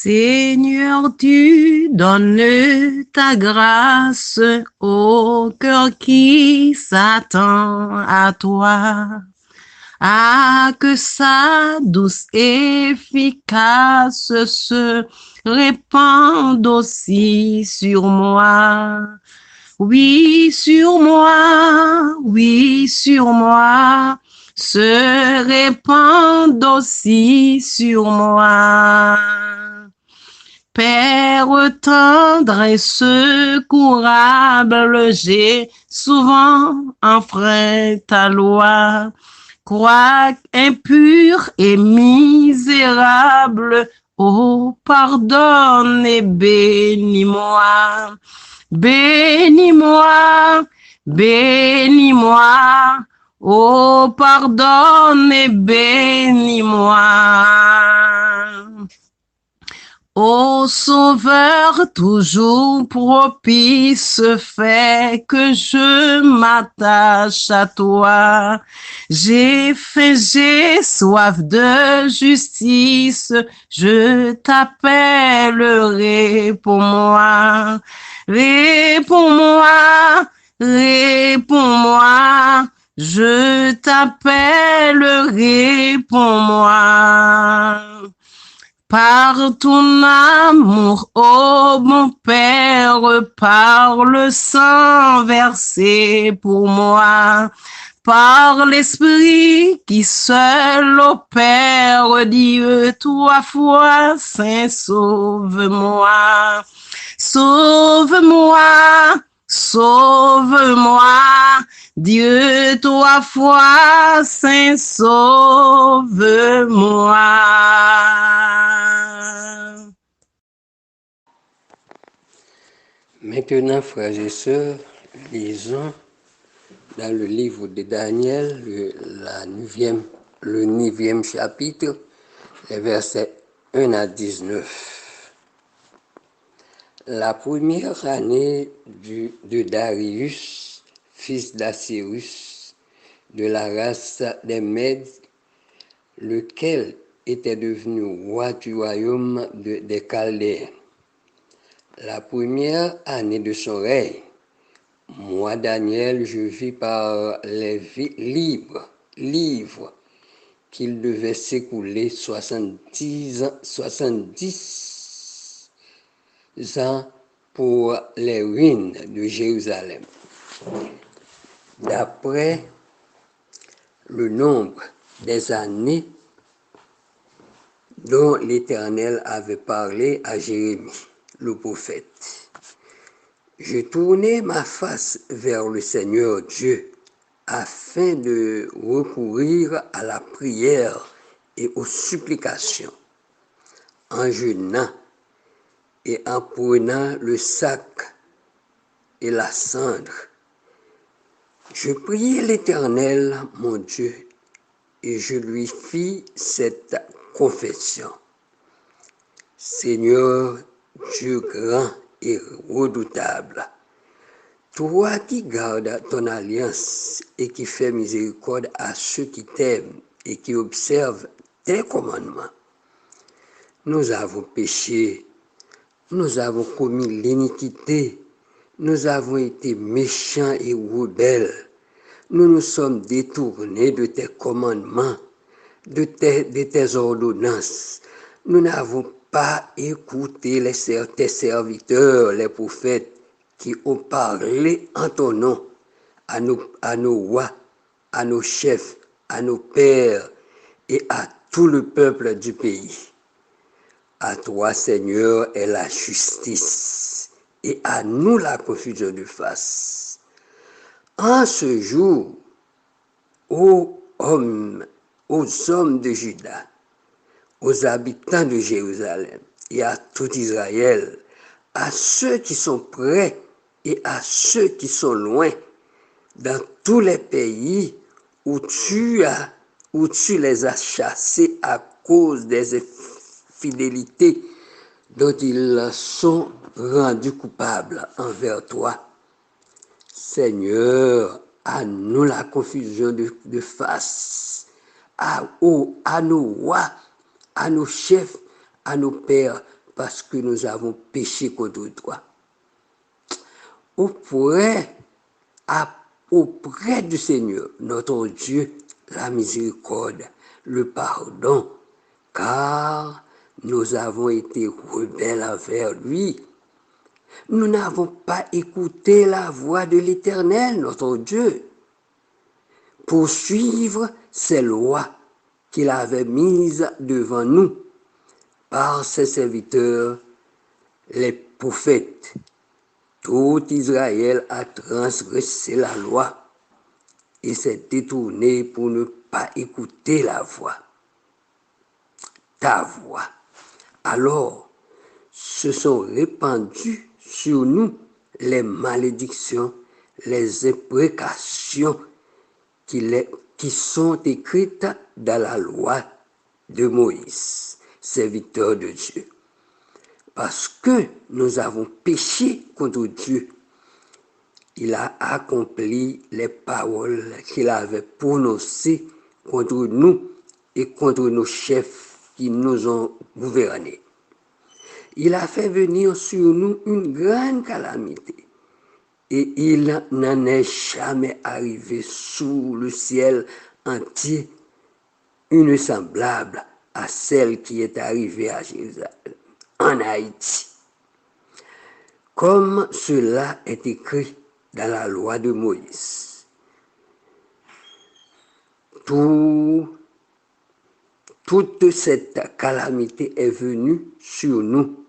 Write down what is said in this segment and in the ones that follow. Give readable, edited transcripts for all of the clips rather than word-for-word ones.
Seigneur, tu donnes ta grâce au cœur qui s'attend à toi. Ah, que sa douce efficace se répande aussi sur moi. Oui, sur moi, se répand aussi sur moi. Père tendre et secourable, j'ai souvent enfreint ta loi. Croix impur et misérable, oh, pardonne et bénis-moi. Bénis-moi, bénis-moi, oh, pardonne et bénis-moi. Ô Sauveur, toujours propice, fais que je m'attache à toi. J'ai faim, j'ai soif de justice, je t'appellerai pour moi. Réponds-moi, réponds-moi, je t'appellerai pour moi. Par ton amour, ô mon Père, par le sang versé pour moi, par l'Esprit qui seul opère, Dieu, toi foi, Saint, sauve-moi, sauve-moi, sauve-moi, Dieu, toi foi, Saint, sauve-moi. Maintenant, frères et sœurs, lisons dans le livre de Daniel, le 9e chapitre, les versets 1 à 19. La première année de Darius, fils d'Assyrus, de la race des Mèdes, lequel était devenu roi du royaume des Chaldéens. La première année de son règne, moi, Daniel, je vis par les livres qu'il devait s'écouler 70 ans pour les ruines de Jérusalem. D'après le nombre des années dont l'Éternel avait parlé à Jérémie, le prophète. Je tournai ma face vers le Seigneur Dieu afin de recourir à la prière et aux supplications, en jeûnant et en prenant le sac et la cendre. Je priai l'Éternel, mon Dieu, et je lui fis cette confession. Seigneur Dieu grand et redoutable, toi qui gardes ton alliance et qui fais miséricorde à ceux qui t'aiment et qui observent tes commandements, nous avons péché, nous avons commis l'iniquité, nous avons été méchants et rebelles, nous nous sommes détournés de tes commandements, de tes ordonnances, nous n'avons pas écouté tes serviteurs, les prophètes, qui ont parlé en ton nom à nos rois, à nos chefs, à nos pères et à tout le peuple du pays. À toi, Seigneur, est la justice et à nous la confusion de face. En ce jour, aux hommes de Juda, aux habitants de Jérusalem et à tout Israël, à ceux qui sont près et à ceux qui sont loin, dans tous les pays où tu les as chassés à cause des infidélités dont ils sont rendus coupables envers toi. Seigneur, à nous la confusion de face, à nos rois, à nos chefs, à nos pères, parce que nous avons péché contre toi. Auprès du Seigneur, notre Dieu, la miséricorde, le pardon, car nous avons été rebelles envers lui. Nous n'avons pas écouté la voix de l'Éternel, notre Dieu, pour suivre ses lois qu'il avait mises devant nous par ses serviteurs, les prophètes. Tout Israël a transgressé la loi et s'est détourné pour ne pas écouter la voix, ta voix. Alors, se sont répandues sur nous les malédictions, les imprécations qui sont écrites dans la loi de Moïse, serviteur de Dieu. Parce que nous avons péché contre Dieu, il a accompli les paroles qu'il avait prononcées contre nous et contre nos chefs qui nous ont gouvernés. Il a fait venir sur nous une grande calamité et il n'en est jamais arrivé sous le ciel entier une semblable à celle qui est arrivée à Jérusalem, en Haïti. Comme cela est écrit dans la loi de Moïse. Toute cette calamité est venue sur nous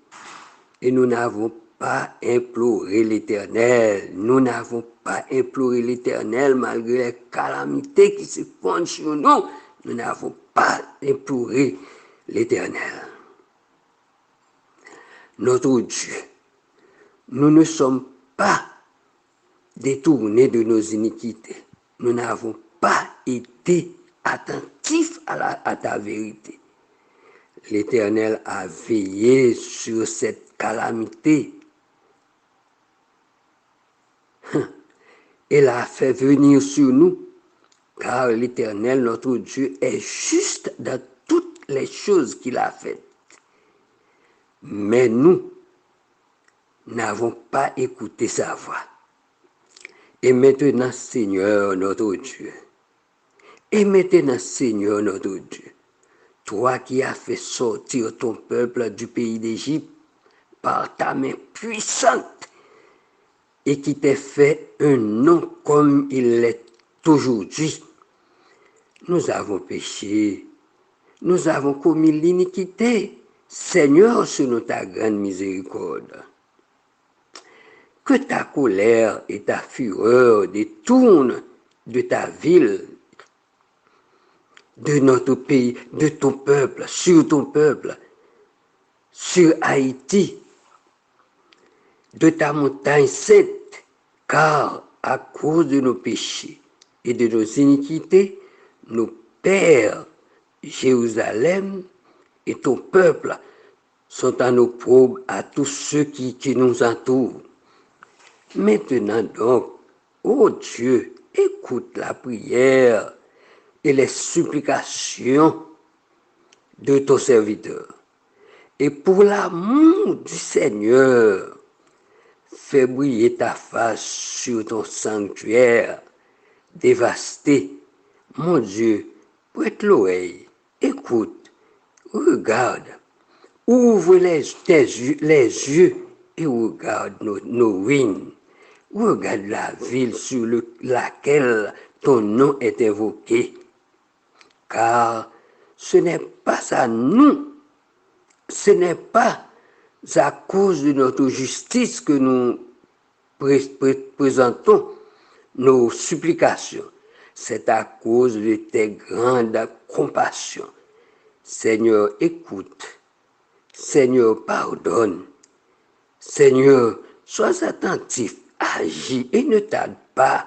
et nous n'avons pas imploré l'Éternel. Nous n'avons pas imploré l'Éternel malgré les calamités qui se fondent sur nous. Nous n'avons pas imploré l'Éternel. Notre Dieu, nous ne sommes pas détournés de nos iniquités. Nous n'avons pas été attentifs à ta vérité. L'Éternel a veillé sur cette calamité. Il a fait venir sur nous, car l'Éternel, notre Dieu, est juste dans toutes les choses qu'il a faites. Mais nous n'avons pas écouté sa voix. Et maintenant, Seigneur notre Dieu, toi qui as fait sortir ton peuple du pays d'Égypte par ta main puissante et qui t'a fait un nom comme il l'est aujourd'hui, nous avons péché, nous avons commis l'iniquité. Seigneur, selon ta grande miséricorde, que ta colère et ta fureur détournent de ta ville, de notre pays, de ton peuple, sur Haïti, de ta montagne sainte, car à cause de nos péchés et de nos iniquités, nos pères, Jérusalem et ton peuple sont en opprobre à tous ceux qui nous entourent. Maintenant donc, ô Dieu, écoute la prière et les supplications de ton serviteur. Et pour l'amour du Seigneur, fais briller ta face sur ton sanctuaire dévasté. Mon Dieu, prête l'oreille, écoute, regarde, ouvre les yeux et regarde nos ruines. Regarde la ville sur laquelle ton nom est invoqué. Car ce n'est pas à nous, ce n'est pas à cause de notre justice que nous présentons nos supplications. C'est à cause de tes grandes compassions. Seigneur, écoute. Seigneur, pardonne. Seigneur, sois attentif, agis et ne tarde pas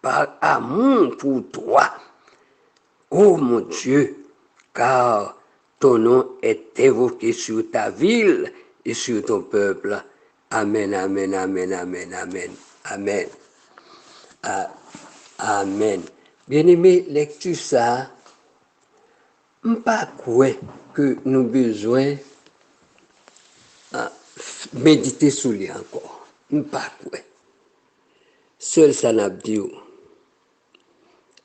par amour pour toi. Ô mon Dieu, car ton nom est évoqué sur ta ville et sur ton peuple. Amen, amen, amen, amen, amen, amen. Amen. Bien-aimé, lecture ça, pas quoi que nous besoin méditer sur lui encore. Pas quoi. Seul ça n'a pas dit.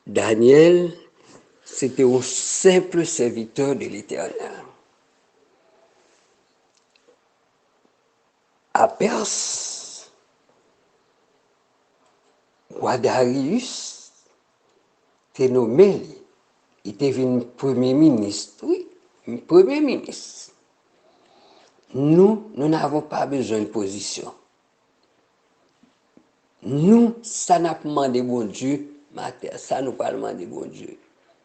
Daniel, c'était un simple serviteur de l'Éternel. À Perse, roi Darius, était nommé, il était devenu premier ministre, oui, premier ministre. Nous n'avons pas besoin de position. Nous, ça n'a pas demandé bon Dieu, ça nous pas demandé bon Dieu.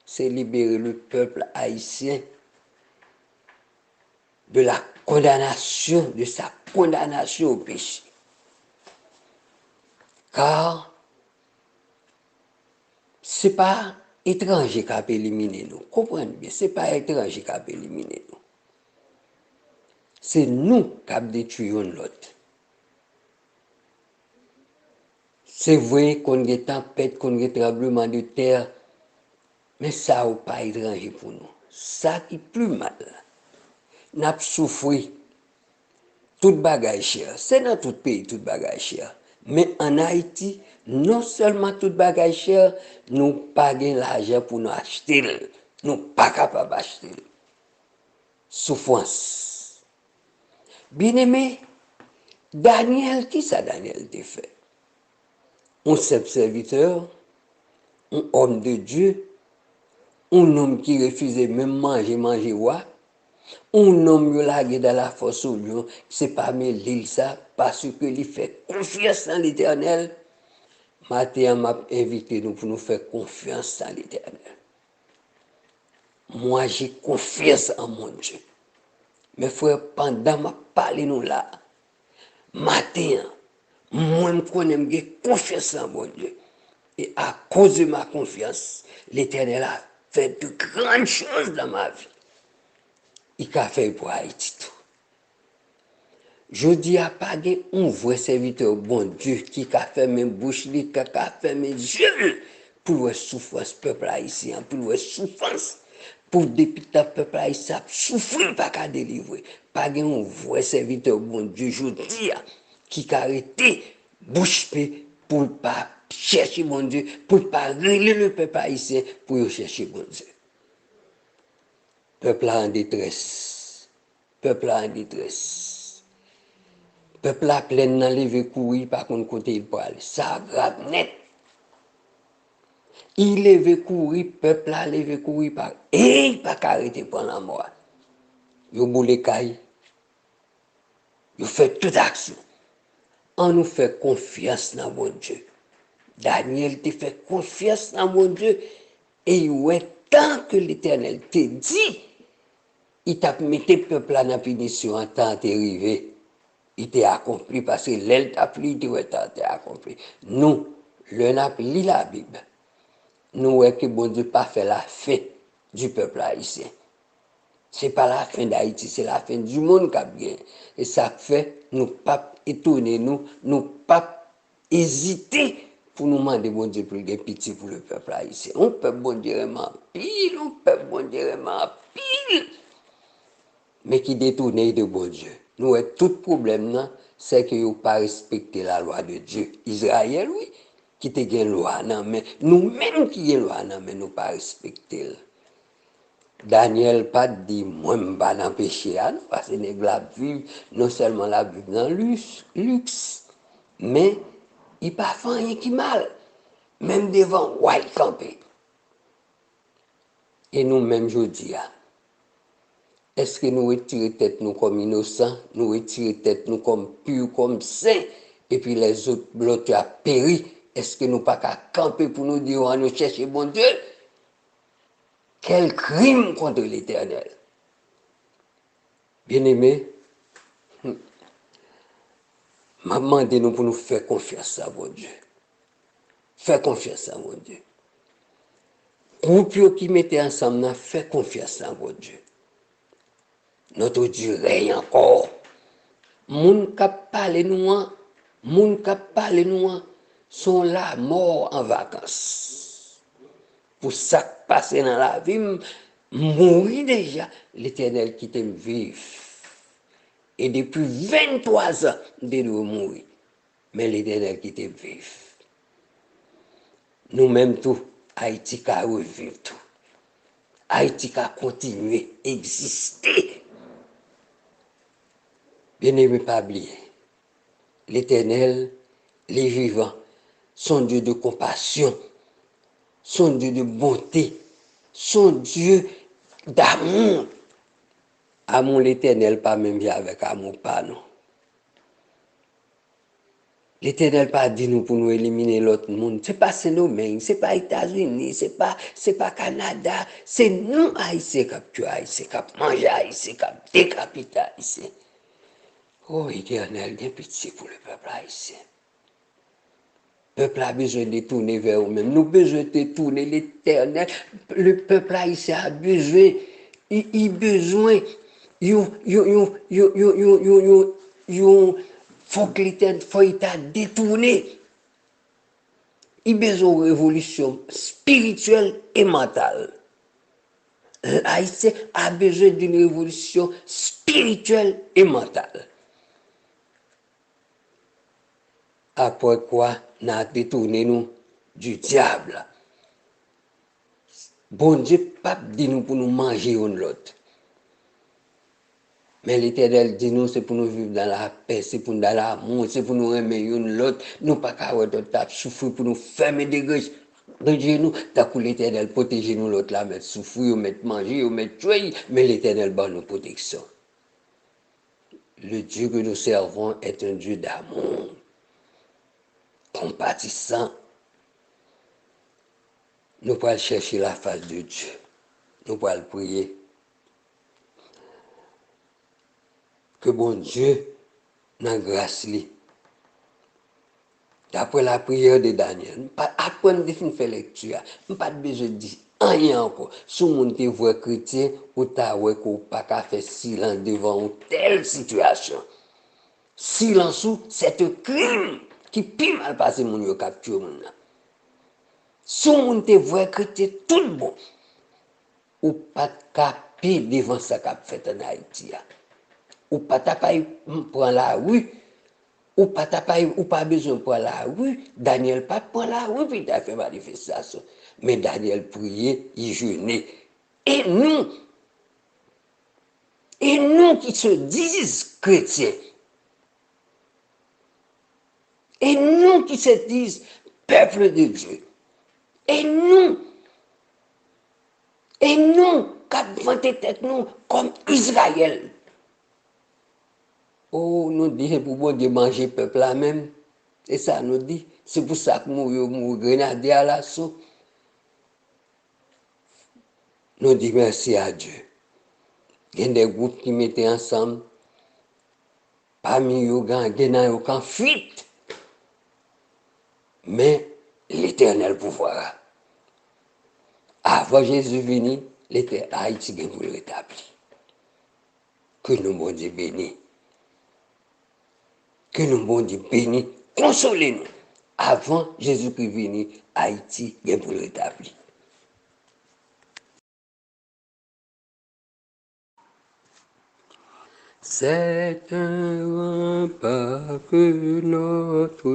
C'est libérer le peuple haïtien de la condamnation, de sa condamnation au péché. Car ce n'est pas étranger qui a éliminé nous. Comprenez bien, ce n'est pas étranger qui a éliminé nous. C'est nous qui avons détruit l'autre. C'est vrai qu'on a des tempêtes, qu'on a des tremblements de terre, mais ça n'est pas étranger pour nous. Ça qui est plus mal. Nous avons souffert. Tout bagage cher. C'est dans tout pays, tout bagage cher. Mais en Haïti, non seulement tout bagage cher, nous pas l'argent pour nous acheter. Nous pas capables d'acheter. Souffrance. Bien aimé, Daniel, qui ça Daniel t'a fait? Un simple serviteur, un homme de Dieu, un homme qui refusait même manger roi, un homme qui l'a dans la force au lion, c'est pas l'île ça, parce qu'il fait confiance en l'Éternel. Matin m'a invité nous pour nous faire confiance en l'Éternel. Moi, j'ai confiance en mon Dieu. Mes frères, pendant ma parole nous là, matin, moi, je connais, j'ai confiance en mon Dieu. Et à cause de ma confiance, l'Éternel a fait de grandes choses dans ma vie. Il a fait pour Haïti tout. Je dis à pas un vrai serviteur bon Dieu qui a fait mes bouches, qui a fait mes yeux pour le souffrance peuple haïtien, pour le souffrance, pour depuis le peuple haïtien souffrir pas qu'à délivrer. Pas un vrai serviteur bon Dieu, je dis qui a arrêté bouche pour ne pas chercher bon Dieu, pour ne pas régler le peuple haïtien, pour chercher bon Dieu. Peuple en détresse. Peuple en détresse. Peuple a plein dans lever courir par contre côté il peut aller. Ça grave net. Il levé courir, peuple a levé courir par et il pas arrêter pendant la mort. Yo boule caille. Yo fait toute action. On nous fait confiance dans mon Dieu. Daniel te fait confiance dans mon Dieu et ouais tant que l'Éternel te dit, il t'a mis le peuple à la punition en temps d'arriver. Il t'a accompli parce que l'aile t'a pris, il t'a accompli. Nous, le n'a lit la Bible. Nous, voyons que bon Dieu pas fait la fin du peuple haïtien. Ce n'est pas la fin d'Haïti, c'est la fin du monde qui a bien. Et ça fait, nous pas étonner, nous pas hésiter pour nous demander bon Dieu pour des pitié pour le peuple haïtien. On peut bon Dieu vraiment pile, on peut bon Dieu vraiment pile. Mais qui détourne de bon Dieu. Nous, tout problème, c'est que vous pas respecté la loi de Dieu. Israël, oui, qui te gagne loi, non, mais nous-mêmes qui gagne loi, non, mais nous pas respecté. Daniel pas dit, moi, je ne vais pas dans le péché, parce que la vie, non seulement la vie dans le luxe, mais il pas fait rien qui mal, même devant White Campé. Et nous-mêmes, je dis, est-ce que nous retirons tête nous comme innocents, nous retirons tête nous comme purs, comme saints, et puis les autres, l'autre a péri, est-ce que nous pas qu'à camper pour nous dire, on nous chercher bon Dieu? Quel crime contre l'Éternel! Bien-aimés, m'a demandé nous pour nous faire confiance à mon Dieu. Faire confiance à mon Dieu. Groupe qui mettaient ensemble, fait confiance à mon Dieu. Notre Dieu règne encore. Moun k'ap parle nous, sont là morts en vacances. Pour ça qui passe dans la vie, mourir déjà, l'Éternel qui t'aime vivre. Et depuis 23 ans, nous devons mourir. Mais l'Éternel qui était vif. Nous-mêmes tout, Haïti a revivre tout. Haïti a continué à exister. Bien-aimé, pas oublier. L'Éternel, les vivants, son Dieu de compassion, son Dieu de bonté, son Dieu d'amour. Amour l'Éternel, pas même bien avec amour, pas non. L'Éternel pas dit nous pour nous éliminer l'autre monde. C'est pas Saint-Domingue, c'est pas États-Unis, c'est pas Canada, c'est nous Haïtiens qui tuent Haïtiens, qui mangent Haïtiens, qui décapitent Haïtiens. Oh Éternel, bien pitié pour le peuple haïtien. Le peuple a besoin de tourner vers nous-mêmes. Nous avons besoin de tourner l'Éternel. Le peuple haïtien a besoin, il a besoin, faut que l'Éternel faut détourner. Il a besoin de révolution spirituelle et mentale. L'Haïtien a besoin d'une révolution spirituelle et mentale. Après quoi, nous avons détourné nous du diable. Bon Dieu, pas dit nous pour nous manger un l'autre. Mais l'Éternel dit nous, c'est pour nous vivre dans la paix, c'est pour nous dans l'amour, c'est pour nous aimer l'autre. Nous pas qu'à souffrir pour nous fermer des griches. Nous, t'as que l'Éternel protéger nous l'autre là, mettre souffrir, mettre manger, mettre tuer, mais l'Éternel bat nos protections. Le Dieu que nous servons est un Dieu d'amour, compatissant. Nous pouvons chercher la face de Dieu. Nous pouvons prier. Que bon Dieu, dans grâce, d'après la prière de Daniel, après nous avons fait lecture, nous n'avons pas besoin de dire rien encore. Si on te voit chrétien, ou t'as ouais qu'on pas qu'à faire silence devant une telle situation. Silence, c'est un crime qui pire mal passé mon yo capture mon. Si on te voit chrétien tout bon, ou pas capé devant ça qu'a fait en Haïti. Ou pas prendre la rue, ou pas besoin de prendre la rue. Daniel pas prendre la rue, puis il a fait manifestation. Mais Daniel priait, il jeûnait. Et nous qui se disent chrétiens, et nous qui se disent peuple de Dieu, et nous, qui avons tête nous comme Israël. Oh, nous disons pour bon Dieu manger le peuple là même. Et ça nous dit. C'est pour ça que nous grenadiers à l'assaut. Nous disons merci à Dieu. Il y a des groupes qui mettaient ensemble. Parmi eux, il y a aucun fuite. Mais l'éternel pouvoir. Avant Jésus venu, Haïti est pour le rétablir. Que nous, bon Dieu, bénis. Que nous, bon Dieu, bénis, consolez-nous. Avant Jésus-Christ venu, Haïti est pour le rétablir. C'est un rempart que notre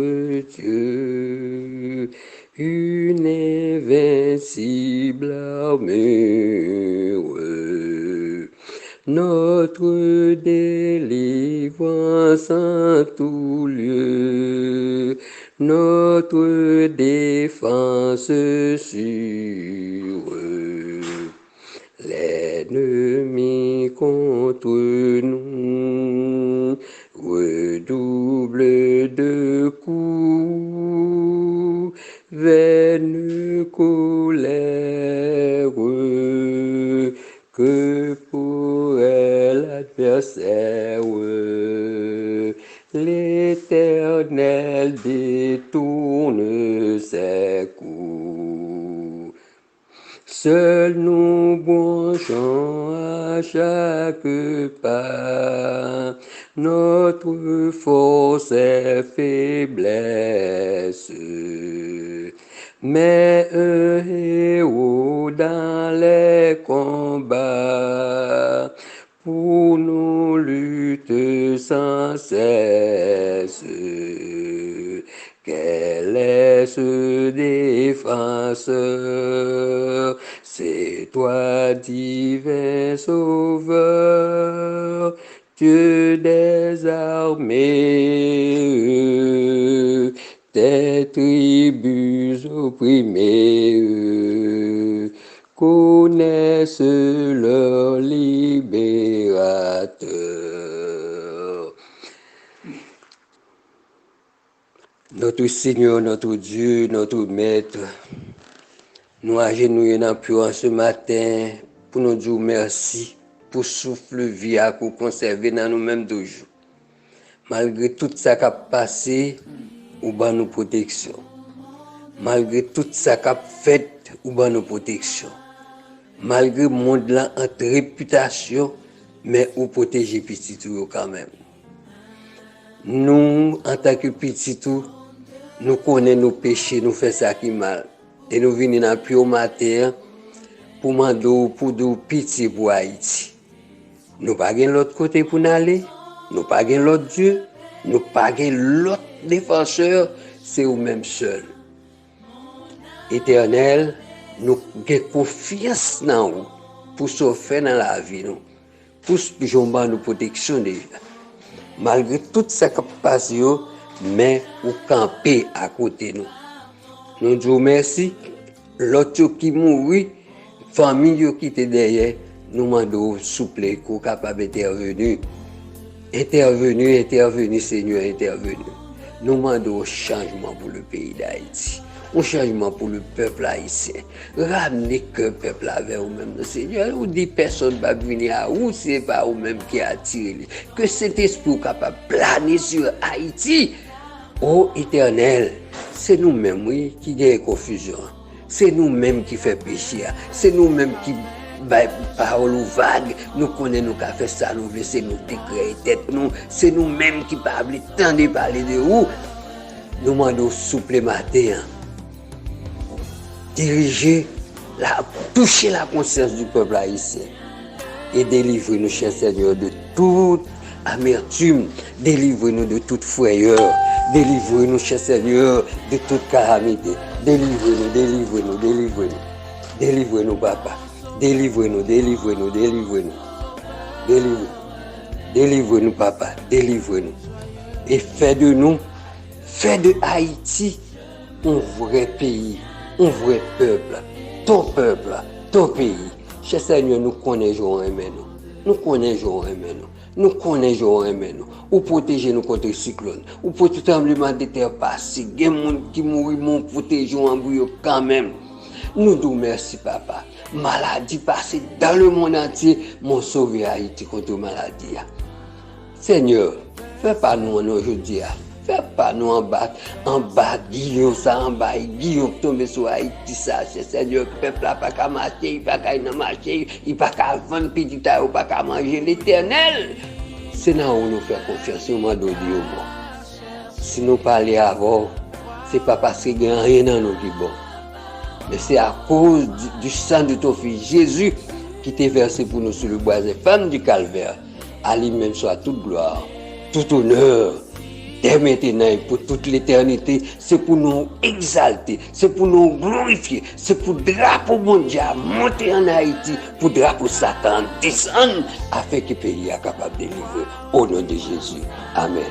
Dieu, une invincible armure, notre délivrance en tout lieu, notre défense sûre. L'ennemi contre nous redouble de coups, vaine colère, que pourrait l'adversaire. L'Éternel détourne ses coups. Seuls nous branchons à chaque pas, notre force est faiblesse. Mais un héros dans les combats, pour nos luttes sauveur, Dieu des armées, des tribus opprimées connaissent leur libérateur. Notre Seigneur, notre Dieu, notre Maître, nous agenouillons dans le ce matin pour nous dire merci pour souffle vie à conserver dans nous-mêmes toujours. Malgré tout ça qui a passé, ou ban nous protection. Malgré tout ça qui a fait, ou ban nous protection. Malgré le monde là en réputation, mais ou protéger petit tout quand même. Nous, en tant que petit tout, nous connaissons nos péchés, nous faisons ça qui mal. Et nous venons dans le plus matin pour demander pour nous pitié pour Haïti. Nous pas de l'autre côté pour nous aller, nous pas de l'autre Dieu, nous pas de l'autre défenseur, c'est nous-mêmes seuls. Éternel, nous avons confiance dans vous pour sauver dans la vie, nous, pour jouer nos protections déjà. Malgré tout ça qui passe, mais vous campez à côté de nous. Nous disons merci. L'autre qui mourit, famille qui était derrière, nous demandons souple qu'on soit capable d'intervenir. Intervenir, Seigneur, intervenir. Nous demandons un changement pour le pays d'Haïti. Un changement pour le peuple haïtien. Ramenez que le peuple vers vous-même, Seigneur. Ou dit personne ne va venir à vous, c'est pas vous-même qui attire. Que cet esprit soit capable de planer sur Haïti. Ô Éternel, c'est nous-mêmes, oui, qui gagnons confusion. C'est nous-mêmes qui faisons péché. C'est nous-mêmes qui parole ou vague. Nous connaissons nous qui fait ça, nous laissons nous décréter tête. C'est nous-mêmes qui parlons le temps de parler de vous. Nous demandons souple matin. Diriger, toucher la conscience du peuple haïtien. Et délivrer-nous, cher Seigneur, de toute amertume. Délivrer-nous de toute frayeur. Délivrez-nous, cher Seigneur, de toute calamité. Délivrez-nous, délivrez-nous, délivrez-nous. Délivrez-nous, Papa. Délivrez-nous, délivrez-nous, délivrez-nous. Délivrez-nous. Délivrez-nous, Papa. Délivrez-nous. Et fais de Haïti un vrai pays, un vrai peuple. Ton pays. Cher Seigneur, nous connaissons nous. Nous connaissons nous. Nous connaissons nous. Ou protéger nous contre le cyclone. Ou pour tout tremblement de terre passer. Il y a des gens qui mourent, nous protégeons en bouillon quand même. Nous disons merci, Papa. Maladie passée dans le monde entier, mon sauvé Haïti contre la maladie. Seigneur, fais pas nous aujourd'hui. Fais pas nous en bas, Guillaume, ça en bas, Guillaume tomber sur Haïti, ça, Seigneur, le peuple n'a pas qu'à marcher, il n'a pas qu'à marcher, il n'a pas qu'à vendre petit à il n'a pas qu'à manger l'Éternel. C'est là où nous faisons confiance au monde de Dieu. Si nous parlons avant, ce n'est pas parce qu'il n'y a rien dans nous qui est bon. Mais c'est à cause du sang de ton fils Jésus qui t'est versé pour nous sur le bois des femmes du calvaire. À lui-même soit toute gloire, tout honneur. Dès maintenant et pour toute l'éternité, c'est pour nous exalter, c'est pour nous glorifier, c'est pour le drapeau mondial monter en Haïti, pour le drapeau Satan descendre, afin que le pays soit capable de délivrer. Au nom de Jésus. Amen.